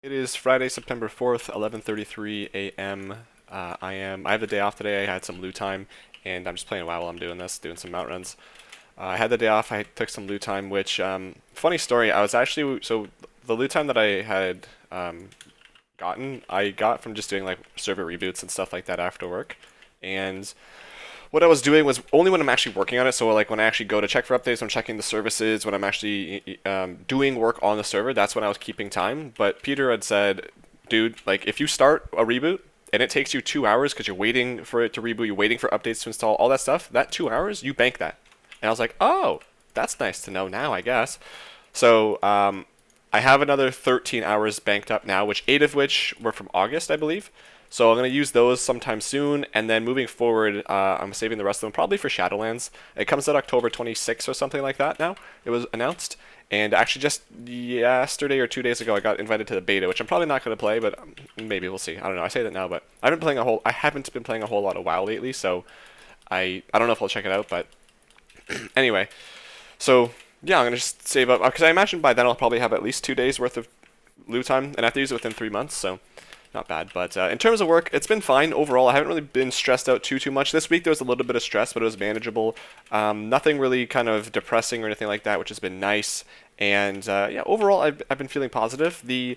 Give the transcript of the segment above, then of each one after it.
It is Friday, September 4th, 11:33 a.m. I have the day off today. I had some loot time, and I'm just playing WoW while I'm doing this, doing some mount runs. I had the day off. I took some loot time, which funny story. I was actually so the loot time that I had gotten, I got from just doing like server reboots and stuff like that after work, and what I was doing was only when I'm actually working on it. So like when I actually go to check for updates, I'm checking the services. When I'm actually doing work on the server, that's when I was keeping time. But Peter had said, dude, like if you start a reboot and it takes you 2 hours because you're waiting for it to reboot, you're waiting for updates to install, all that stuff, that 2 hours, you bank that. And I was like, oh, that's nice to know now, I guess. So I have another 13 hours banked up now, which 8 of which were from August, I believe. So I'm going to use those sometime soon, and then moving forward, I'm saving the rest of them probably for Shadowlands. It comes out October 26th or something like that now. It was announced. And actually just yesterday or 2 days ago, I got invited to the beta, which I'm probably not going to play, but maybe we'll see. I don't know. I say that now, but I haven't been playing a whole lot of WoW lately, so I don't know if I'll check it out, but anyway. So yeah, I'm going to just save up, because I imagine by then I'll probably have at least 2 days worth of loot time, and I have to use it within 3 months, so not bad. But in terms of work, it's been fine overall. I haven't really been stressed out too much. This week there was a little bit of stress, but it was manageable. Nothing really kind of depressing or anything like that, which has been nice. And yeah, overall I've been feeling positive. The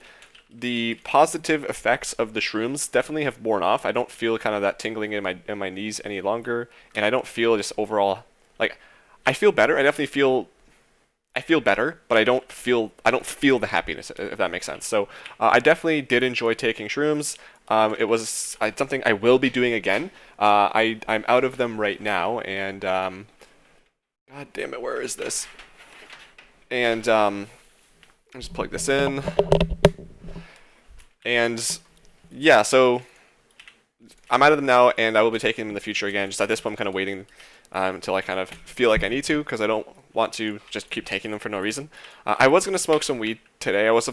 positive effects of the shrooms definitely have worn off. I don't feel kind of that tingling in my knees any longer, and I don't feel just overall like I feel better. I feel better, but I don't feel the happiness, if that makes sense. So I definitely did enjoy taking shrooms. It was something I will be doing again. I'm out of them right now, and God damn it, where is this? And I'll just plug this in, and yeah, so I'm out of them now, and I will be taking them in the future again. Just at this point, I'm kind of waiting until I kind of feel like I need to, because I don't want to just keep taking them for no reason. I was gonna smoke some weed today. I was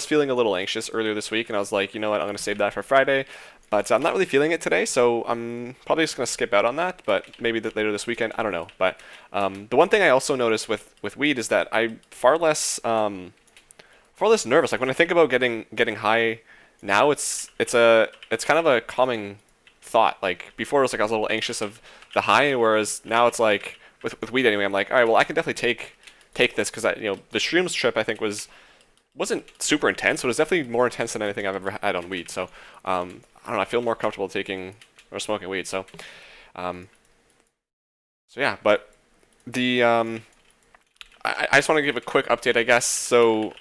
feeling a little anxious earlier this week, and I was like, you know what, I'm gonna save that for Friday. But I'm not really feeling it today, so I'm probably just gonna skip out on that. But maybe later this weekend, I don't know. But the one thing I also noticed with weed is that I'm far less nervous. Like when I think about getting high now, it's kind of a calming thought. Like before, it was like I was a little anxious of the high, whereas now it's like with weed anyway. I'm like, all right, well, I can definitely take this, because the shrooms trip I think wasn't super intense, but it was definitely more intense than anything I've ever had on weed. So I don't know. I feel more comfortable taking or smoking weed. So um, so yeah, but the I just want to give a quick update, I guess. So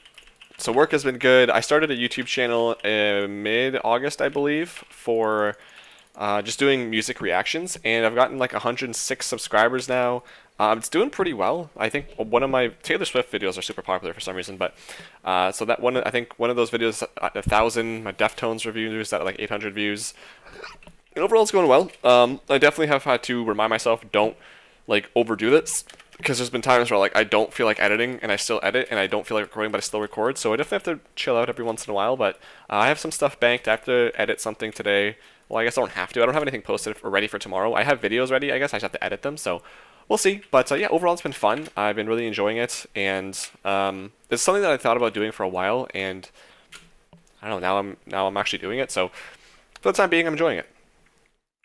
work has been good. I started a YouTube channel mid-August, I believe, for just doing music reactions, and I've gotten like 106 subscribers now. It's doing pretty well. I think one of my Taylor Swift videos are super popular for some reason, but so that one, I think one of those videos, 1,000. My Deftones reviews at like 800 views. And overall, it's going well. I definitely have had to remind myself, don't like overdo this, because there's been times where like I don't feel like editing and I still edit, and I don't feel like recording but I still record. So I definitely have to chill out every once in a while. But I have some stuff banked. I have to edit something today. Well, I guess I don't have to. I don't have anything posted or ready for tomorrow. I have videos ready. I guess I just have to edit them. So we'll see. But yeah, overall it's been fun. I've been really enjoying it, and it's something that I thought about doing for a while, and I don't know. Now I'm actually doing it. So for the time being, I'm enjoying it.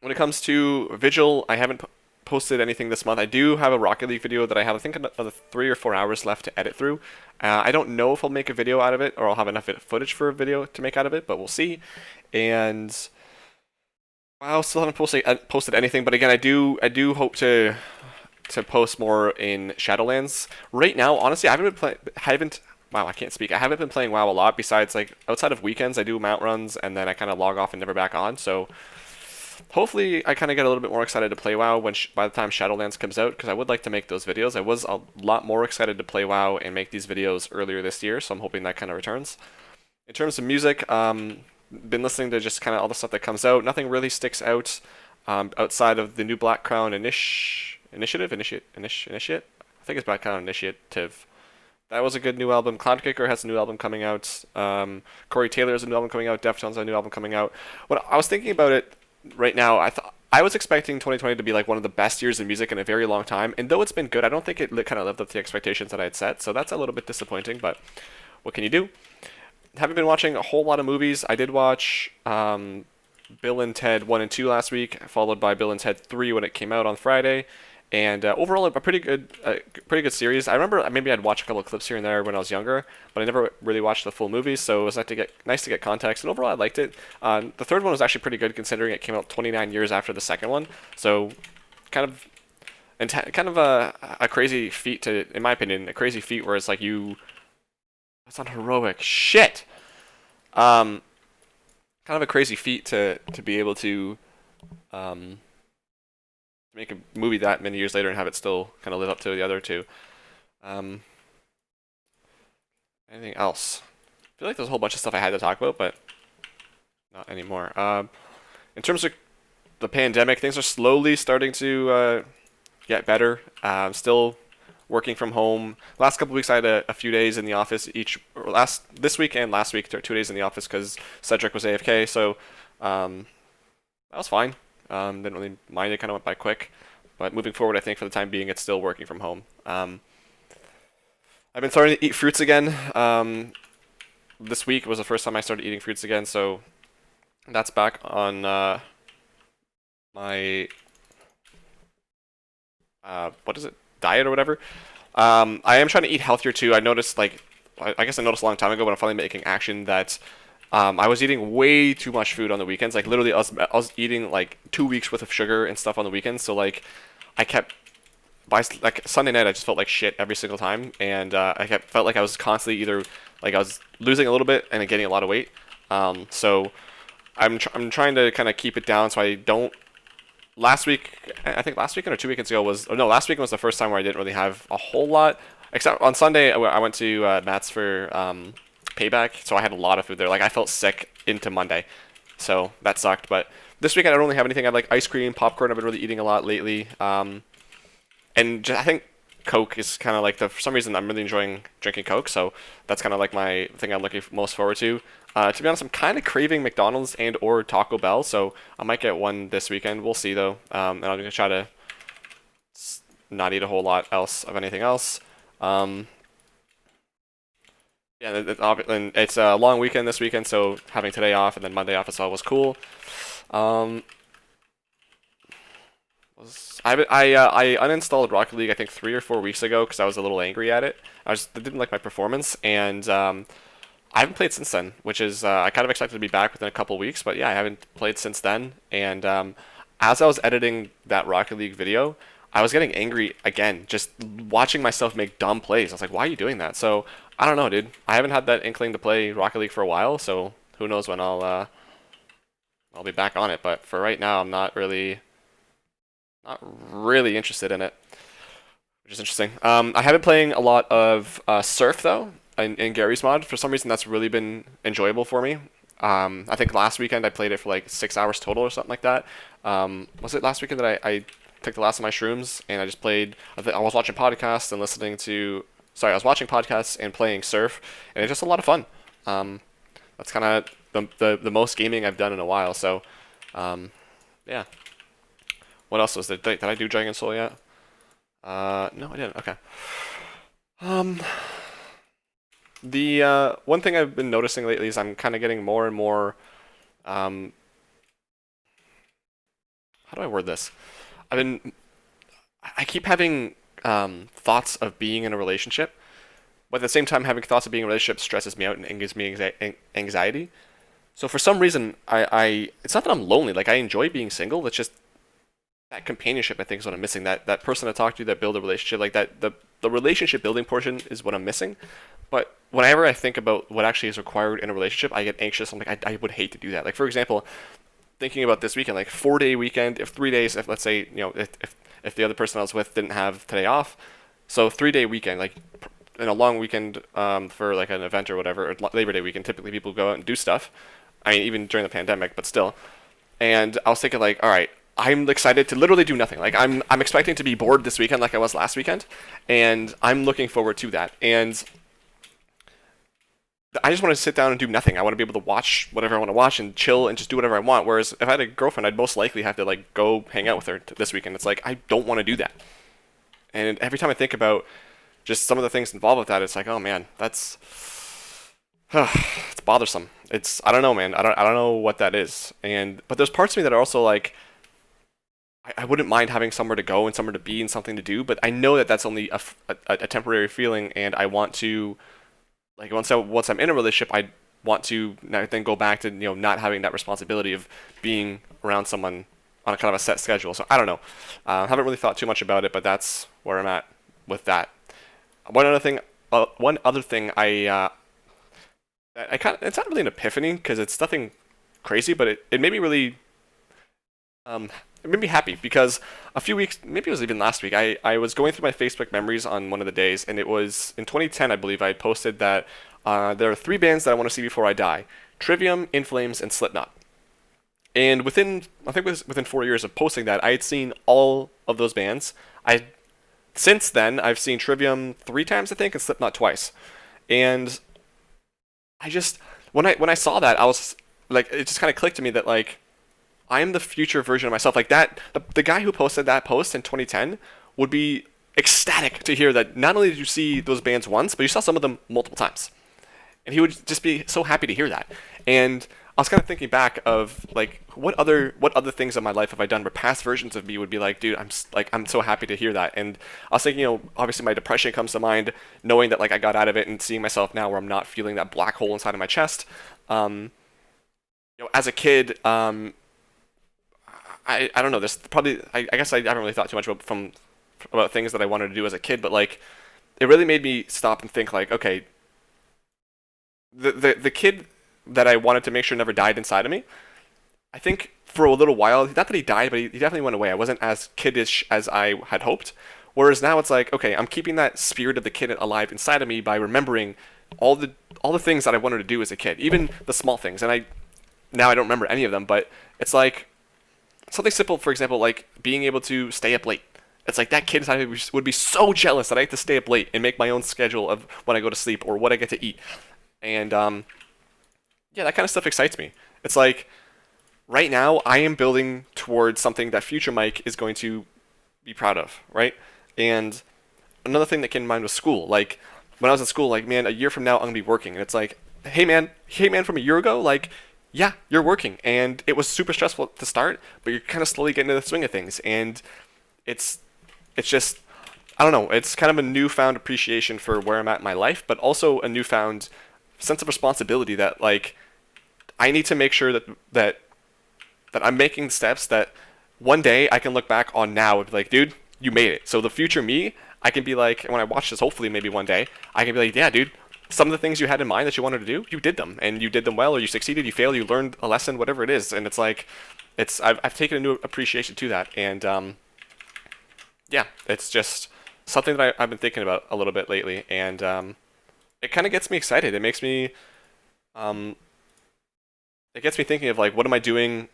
When it comes to Vigil, I haven't posted anything this month. I do have a Rocket League video that I have, I think, another 3 or 4 hours left to edit through. I don't know if I'll make a video out of it, or I'll have enough footage for a video to make out of it, but we'll see. And I still haven't posted anything, but again, I do hope to post more in Shadowlands. Right now, honestly, wow, I can't speak. I haven't been playing WoW a lot. Besides, like outside of weekends, I do mount runs, and then I kind of log off and never back on. So hopefully I kind of get a little bit more excited to play WoW by the time Shadowlands comes out, because I would like to make those videos. I was a lot more excited to play WoW and make these videos earlier this year, so I'm hoping that kind of returns. In terms of music, been listening to just kind of all the stuff that comes out. Nothing really sticks out outside of the new Black Crown Initiative. I think it's Black Crown Initiative. That was a good new album. Cloudkicker has a new album coming out. Corey Taylor has a new album coming out. Deftones has a new album coming out. When I was thinking about it right now, I was expecting 2020 to be like one of the best years in music in a very long time, and though it's been good, I don't think it kind of lived up to the expectations that I had set, so that's a little bit disappointing, but what can you do? haven't been watching a whole lot of movies. I did watch Bill and Ted 1 and 2 last week, followed by Bill and Ted 3 when it came out on Friday. And overall, a pretty good series. I remember maybe I'd watch a couple of clips here and there when I was younger, but I never really watched the full movie, so it was nice to get context. And overall, I liked it. The third one was actually pretty good considering it came out 29 years after the second one. So, kind of, kind of a crazy feat to, in my opinion, a crazy feat where it's like you. That's not heroic. Shit. Kind of a crazy feat to be able to make a movie that many years later and have it still kind of live up to the other two. Um, Anything else? I feel like there's a whole bunch of stuff I had to talk about, but not anymore. In terms of the pandemic, things are slowly starting to get better. Still working from home. Last couple of weeks, I had a few days in the office this week and last week, 2 days in the office because Cedric was AFK. So that was fine. Didn't really mind it. Kind of went by quick. But moving forward, I think for the time being, it's still working from home. I've been starting to eat fruits again. This week was the first time I started eating fruits again, so that's back on my what is it, diet or whatever. I am trying to eat healthier too. I noticed I guess I noticed a long time ago when I'm finally making action that I was eating way too much food on the weekends. Like literally, I was eating like 2 weeks worth of sugar and stuff on the weekends. So like, I kept by like Sunday night, I just felt like shit every single time, and felt like I was constantly either like I was losing a little bit and gaining a lot of weight. So I'm trying to kind of keep it down so I don't. Last week, I think last weekend or 2 weekends ago last weekend was the first time where I didn't really have a whole lot. Except on Sunday, I went to Matt's for payback, so I had a lot of food there. Like I felt sick into Monday, so that sucked. But this weekend I don't really have anything. I had like ice cream, popcorn. I've been really eating a lot lately, and I think Coke is kind of like for some reason I'm really enjoying drinking Coke. So that's kind of like my thing I'm looking most forward to. To be honest, I'm kind of craving McDonald's and or Taco Bell, so I might get one this weekend. We'll see though, and I'm gonna try to not eat a whole lot else of anything else. Yeah, and it's a long weekend this weekend, so having today off and then Monday off as well was cool. Um, I uninstalled Rocket League I think 3 or 4 weeks ago because I was a little angry at it. I didn't like my performance, and I haven't played since then, which is I kind of expected to be back within a couple weeks, but yeah, I haven't played since then. And as I was editing that Rocket League video, I was getting angry again, just watching myself make dumb plays. I was like, why are you doing that? So I don't know, dude. I haven't had that inkling to play Rocket League for a while, so who knows when I'll be back on it. But for right now, I'm not really interested in it, which is interesting. I have been playing a lot of Surf though in Gary's mod. For some reason, that's really been enjoyable for me. I think last weekend I played it for like 6 hours total or something like that. Was it last weekend that I took the last of my shrooms and I just played? I was watching podcasts and I was watching podcasts and playing Surf, and it's just a lot of fun. That's kind of the most gaming I've done in a while. So, yeah. What else was there? Did I do Dragon Soul yet? No, I didn't. Okay. The one thing I've been noticing lately is I'm kind of getting more and more. How do I word this? I keep having thoughts of being in a relationship, but at the same time, having thoughts of being in a relationship stresses me out and gives me anxiety. So for some reason, it's not that I'm lonely. Like I enjoy being single. It's just that companionship I think is what I'm missing. That person to talk to, that build a relationship, like that the relationship building portion is what I'm missing. But whenever I think about what actually is required in a relationship, I get anxious. I'm like, I would hate to do that. Like for example, thinking about this weekend, like 4 day weekend, if 3 days, if let's say if the other person I was with didn't have today off, so 3 day weekend, like in a long weekend for like an event or whatever, or Labor Day weekend, typically people go out and do stuff. I mean, even during the pandemic, but still. And I was thinking like, all right, I'm excited to literally do nothing. Like I'm expecting to be bored this weekend like I was last weekend, and I'm looking forward to that. And I just want to sit down and do nothing. I want to be able to watch whatever I want to watch and chill and just do whatever I want. Whereas if I had a girlfriend, I'd most likely have to like go hang out with her this weekend. It's like I don't want to do that. And every time I think about just some of the things involved with that, it's like, oh man, that's It's bothersome. It's I don't know, man. I don't know what that is. And but there's parts of me that are also like I wouldn't mind having somewhere to go and somewhere to be and something to do, but I know that that's only a temporary feeling, and I want to like once I'm in a relationship, I want to then go back to not having that responsibility of being around someone on a kind of a set schedule. So I don't know. Haven't really thought too much about it, but that's where I'm at with that. One other thing I kind of it's not really an epiphany because it's nothing crazy, but it made me really um, it made me happy because a few weeks, maybe it was even last week, I was going through my Facebook memories on one of the days, and it was in 2010, I believe, I posted that there are three bands that I want to see before I die: Trivium, In Flames, and Slipknot. And I think it was within 4 years of posting that, I had seen all of those bands. Since then, I've seen Trivium 3 times, I think, and Slipknot twice. And I just, when I saw that, I was like, it just kind of clicked to me that like, I am the future version of myself. Like that, the guy who posted that post in 2010 would be ecstatic to hear that not only did you see those bands once, but you saw some of them multiple times. And he would just be so happy to hear that. And I was kind of thinking back of like what other things in my life have I done where past versions of me would be like, dude, I'm so happy to hear that. And I was thinking, obviously my depression comes to mind, knowing that like I got out of it and seeing myself now where I'm not feeling that black hole inside of my chest. Um, as a kid, I don't know. This probably I guess I haven't really thought too much about things that I wanted to do as a kid, but like it really made me stop and think like, okay, the kid that I wanted to make sure never died inside of me. I think for a little while, not that he died, but he definitely went away. I wasn't as kiddish as I had hoped. Whereas now it's like, okay, I'm keeping that spirit of the kid alive inside of me by remembering all the all the things that I wanted to do as a kid, even the small things. And I don't remember any of them, but it's like something simple, for example, like being able to stay up late. It's like that kid inside of me would be so jealous that I have to stay up late and make my own schedule of when I go to sleep or what I get to eat. And yeah, that kind of stuff excites me. It's like right now I am building towards something that future Mike is going to be proud of, right? And another thing that came to mind was school. Like when I was in school, like man, a year from now I'm gonna be working, and it's like, hey man, from a year ago, like yeah, you're working, and it was super stressful to start, but you're kind of slowly getting into the swing of things, and it's it's just I don't know, it's kind of a newfound appreciation for where I'm at in my life, but also a newfound sense of responsibility that like I need to make sure that I'm making steps that one day I can look back on now and be like, dude, you made it. So the future me, I can be like, when I watch this, hopefully maybe one day, I can be like, yeah, dude, some of the things you had in mind that you wanted to do, you did them, and you did them well, or you succeeded, you failed, you learned a lesson, whatever it is, and it's like, I've taken a new appreciation to that, and yeah, it's just something that I've been thinking about a little bit lately, and it kind of gets me excited. Um, it gets me thinking of like, what am I doing?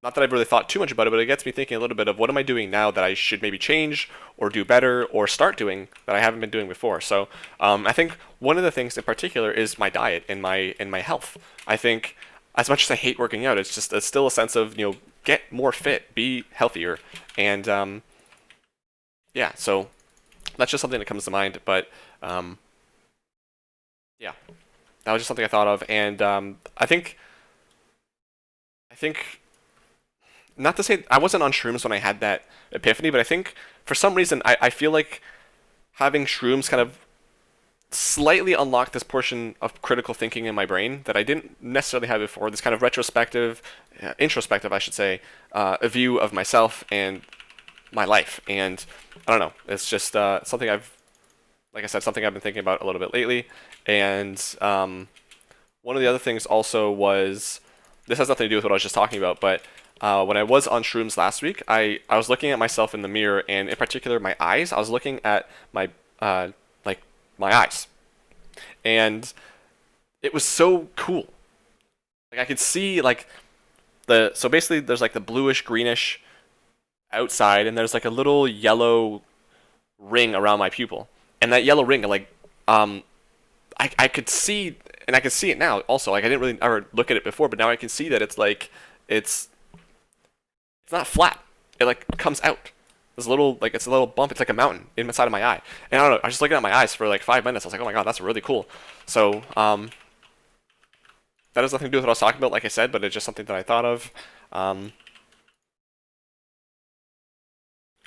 Not that I've really thought too much about it, but it gets me thinking a little bit of what am I doing now that I should maybe change or do better or start doing that I haven't been doing before. So I think one of the things in particular is my diet and my health. I think as much as I hate working out, it's still a sense of get more fit, be healthier, and yeah. So that's just something that comes to mind. But um, yeah, that was just something I thought of, and I think not to say I wasn't on shrooms when I had that epiphany, but I think for some reason I feel like having shrooms kind of slightly unlocked this portion of critical thinking in my brain that I didn't necessarily have before. This kind of retrospective, introspective, I should say, a view of myself and my life. And I don't know, it's just something like I said, something I've been thinking about a little bit lately. And one of the other things also was, this has nothing to do with what I was just talking about, but when I was on shrooms last week, I was looking at myself in the mirror, and in particular my eyes. I was looking at my like my eyes, and it was so cool. Like I could see like so basically there's like the bluish greenish outside, and there's like a little yellow ring around my pupil, and that yellow ring like um I could see, and I can see it now also. Like I didn't really ever look at it before, but now I can see that it's like it's it's not flat. It like comes out. There's a little like it's a little bump. It's like a mountain inside of my eye. And I don't know. I was just looking at my eyes for like 5 minutes. I was like, oh my god, that's really cool. So that has nothing to do with what I was talking about, like I said, but it's just something that I thought of. Um,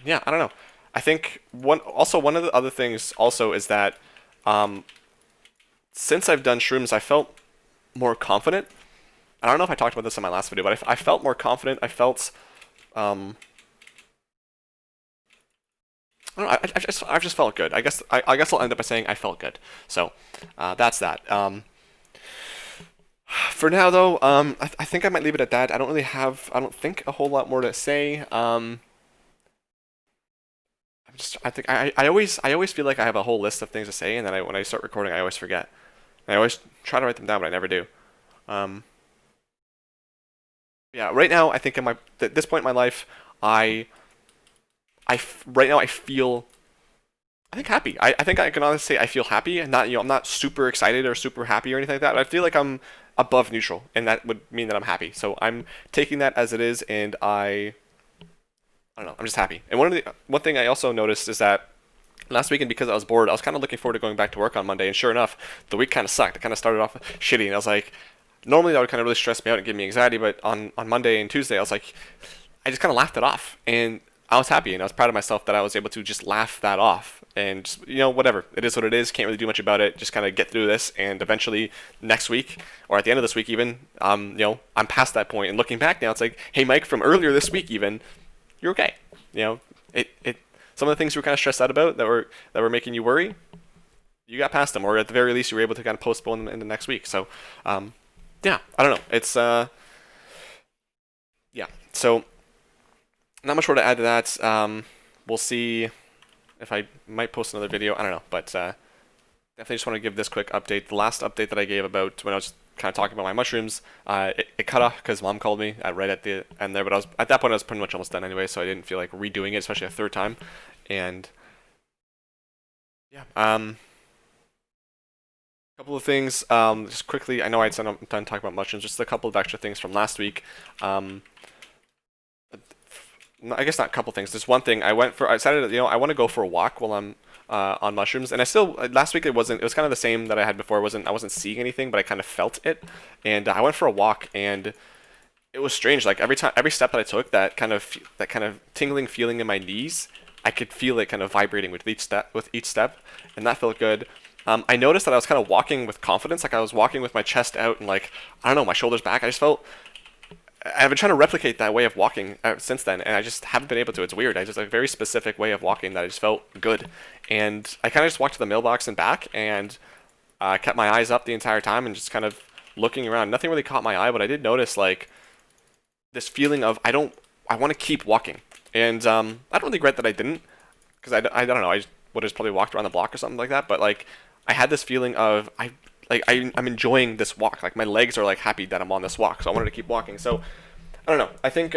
yeah, I don't know. I think one of the other things also is that um, since I've done shrooms, I felt more confident. I don't know if I talked about this in my last video, but I felt more confident. I felt um, I don't know. I've just felt good. I guess I'll end up by saying I felt good. So that's that. For now, though, I think I might leave it at that. I don't think a whole lot more to say. I always feel like I have a whole list of things to say, and then when I start recording, I always forget. And I always try to write them down, but I never do. Um, yeah, right now, I think at this point in my life, I, right now I feel, I think happy. I think I can honestly say I feel happy, and not, I'm not super excited or super happy or anything like that. But I feel like I'm above neutral, and that would mean that I'm happy. So I'm taking that as it is, and I don't know. I'm just happy. And one thing I also noticed is that last weekend, because I was bored, I was kind of looking forward to going back to work on Monday. And sure enough, the week kind of sucked. It kind of started off shitty, and I was like, normally that would kind of really stress me out and give me anxiety. But on Monday and Tuesday, I was like, I just kind of laughed it off, and I was happy, and I was proud of myself that I was able to just laugh that off. And just, whatever, it is what it is. Can't really do much about it. Just kind of get through this, and eventually next week, or at the end of this week even, I'm past that point. And looking back now, it's like, hey, Mike, from earlier this week even, you're okay. It some of the things you were kind of stressed out about that were making you worry, you got past them, or at the very least, you were able to kind of postpone them in the next week. So, yeah, I don't know. It's yeah. So, not much more to add to that. We'll see if I might post another video. I don't know, but definitely just want to give this quick update. The last update that I gave about when I was kind of talking about my mushrooms, it cut off because mom called me right at the end there. But at that point I was pretty much almost done anyway, so I didn't feel like redoing it, especially a third time. And yeah, a couple of things. Just quickly, I know I'm done talking about mushrooms. Just a couple of extra things from last week. I guess not a couple things. There's one thing I decided, I want to go for a walk while I'm on mushrooms. And I still, last week it was kind of the same that I had before. I wasn't seeing anything, but I kind of felt it. And I went for a walk, and it was strange. Like every step that I took, that kind of tingling feeling in my knees, I could feel it kind of vibrating with each step, and that felt good. I noticed that I was kind of walking with confidence, like I was walking with my chest out and like, I don't know, my shoulders back. I've been trying to replicate that way of walking since then, and I just haven't been able to. It's weird. I just a very specific way of walking that I just felt good, and I kind of just walked to the mailbox and back, and kept my eyes up the entire time and just kind of looking around. Nothing really caught my eye, but I did notice like this feeling of I want to keep walking, and I don't regret that I didn't, because I don't know, I would have probably walked around the block or something like that, but like I had this feeling of I'm enjoying this walk. Like my legs are like happy that I'm on this walk, so I wanted to keep walking. So I don't know. I think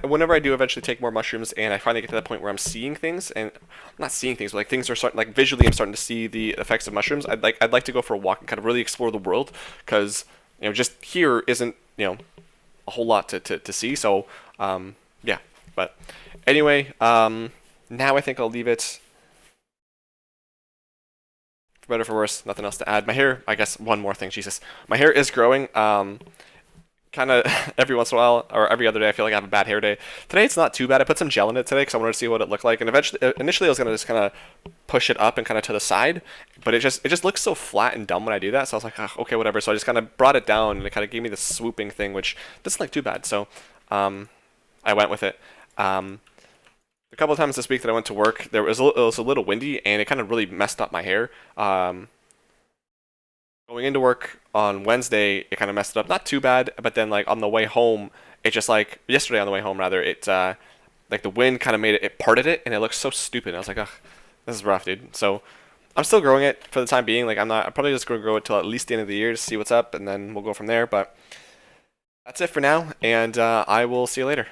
whenever I do eventually take more mushrooms and I finally get to that point where I'm seeing things, and I'm not seeing things, but like things are starting, like visually I'm starting to see the effects of mushrooms. I'd like to go for a walk and kind of really explore the world, because just here isn't a whole lot to see. So yeah. But anyway, now I think I'll leave it. For better or for worse, nothing else to add. My hair, I guess one more thing, Jesus. My hair is growing. Kind of every once in a while, or every other day, I feel like I have a bad hair day. Today it's not too bad. I put some gel in it today because I wanted to see what it looked like. And initially I was gonna just kind of push it up and kind of to the side, but it just looks so flat and dumb when I do that. So I was like, oh, okay, whatever. So I just kind of brought it down, and it kind of gave me this swooping thing, which doesn't look too bad. So I went with it. A couple of times this week that I went to work, it was a little windy, and it kind of really messed up my hair. Going into work on Wednesday, it kind of messed it up. Not too bad, but then like on the way home, it just like yesterday on the way home rather, it like the wind kind of made it parted it, and it looks so stupid. I was like, ugh, this is rough, dude. So I'm still growing it for the time being. Like I'm probably just gonna grow it till at least the end of the year to see what's up, and then we'll go from there. But that's it for now, and I will see you later.